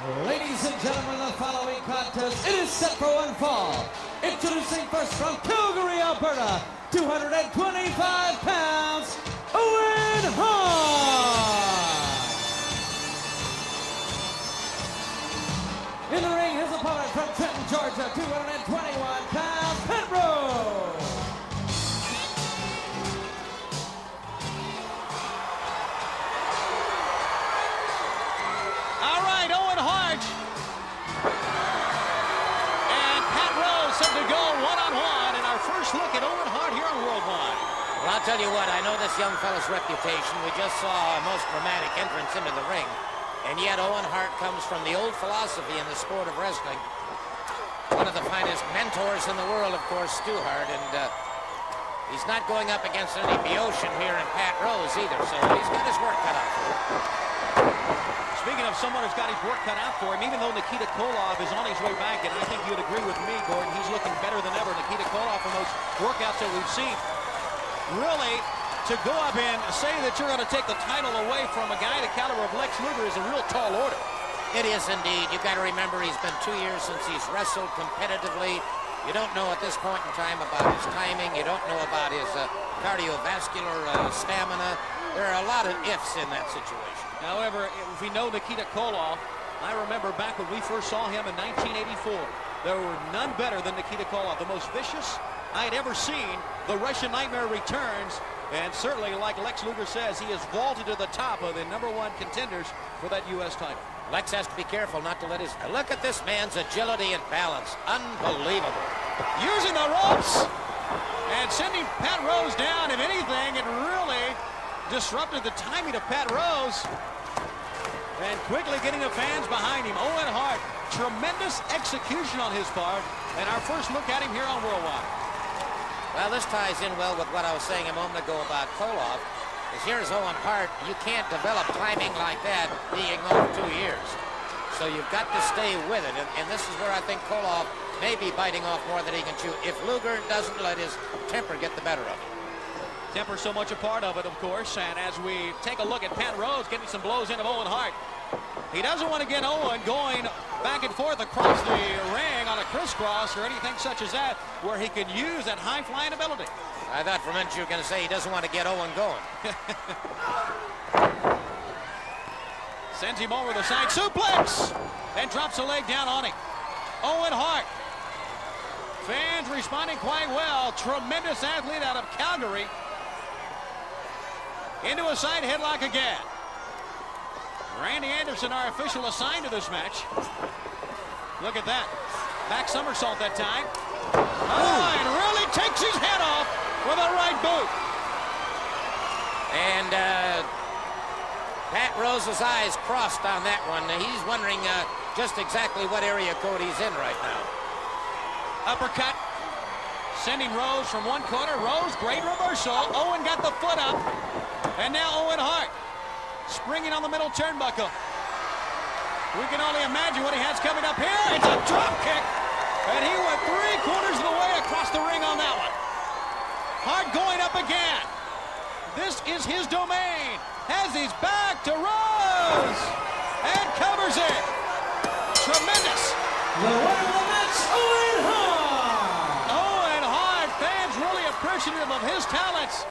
Ladies and gentlemen, the following contest, it is set for one fall. Introducing first from Calgary, Alberta, 225 pounds, Owen Hart. In the ring, his opponent from Trenton, Georgia, 221 pounds, Pat Rose. All right, Owen Hart and Pat Rose set to go one-on-one in our first look at Owen Hart here on Worldwide. Well, I'll tell you what, I know this young fella's reputation. We just saw a most dramatic entrance into the ring. And yet Owen Hart comes from the old philosophy in the sport of wrestling. One of the finest mentors in the world, of course, Stu Hart. And he's not going up against any Boeotian here in Pat Rose either. So he's got his work cut out for him. Speaking of someone who's got his work cut out for him, even though Nikita Koloff is on his way back, and I think you'd agree with me, Gordon, he's looking better than ever. Nikita Koloff from those workouts that we've seen. Really, to go up and say that you're going to take the title away from a guy the caliber of Lex Luger is a real tall order. It is indeed. You've got to remember he's been 2 years since he's wrestled competitively. You don't know at this point in time about his timing. You don't know about his cardiovascular stamina. There are a lot of ifs in that situation. However, if we know Nikita Koloff, I remember back when we first saw him in 1984, there were none better than Nikita Koloff. The most vicious I had ever seen. The Russian Nightmare returns. And certainly, like Lex Luger says, he has vaulted to the top of the #1 contenders for that U.S. title. Lex has to be careful not to let his... Look at this man's agility and balance. Unbelievable. Using the ropes and sending Pat Rose down. If anything, it really disrupted the timing of Pat Rose. And quickly getting the fans behind him. Owen Hart, tremendous execution on his part. And our first look at him here on Worldwide. Well, this ties in well with what I was saying a moment ago about Koloff. Because here's Owen Hart. You can't develop timing like that being over 2 years. So you've got to stay with it. And this is where I think Koloff may be biting off more than he can chew if Luger doesn't let his temper get the better of him. Temper so much a part of it, of course. And as we take a look at Pat Rose getting some blows in of Owen Hart, he doesn't want to get Owen going back and forth across the ring on a crisscross or anything such as that, where he can use that high-flying ability. I thought for a minute you were going to say he doesn't want to get Owen going. Sends him over the side suplex and drops a leg down on him. Owen Hart. Fans responding quite well. Tremendous athlete out of Calgary. Into a side headlock again. Randy Anderson, our official assigned to this match. Look at that. Back somersault that time. Oh, and really takes his head off with a right boot. And Pat Rose's eyes crossed on that one. He's wondering just exactly what area code he's in right now. Uppercut. Sending Rose from one corner. Rose, great reversal. Owen got the foot up. And now Owen Hart springing on the middle turnbuckle. We can only imagine what he has coming up here. It's a drop kick. And he went 3/4 of the way across the ring on that one. Hart going up again. This is his domain. Has his back to Rose. And covers it. Tremendous. The winner of the match, Owen Hart. Owen Hart. Fans really appreciative of his talents.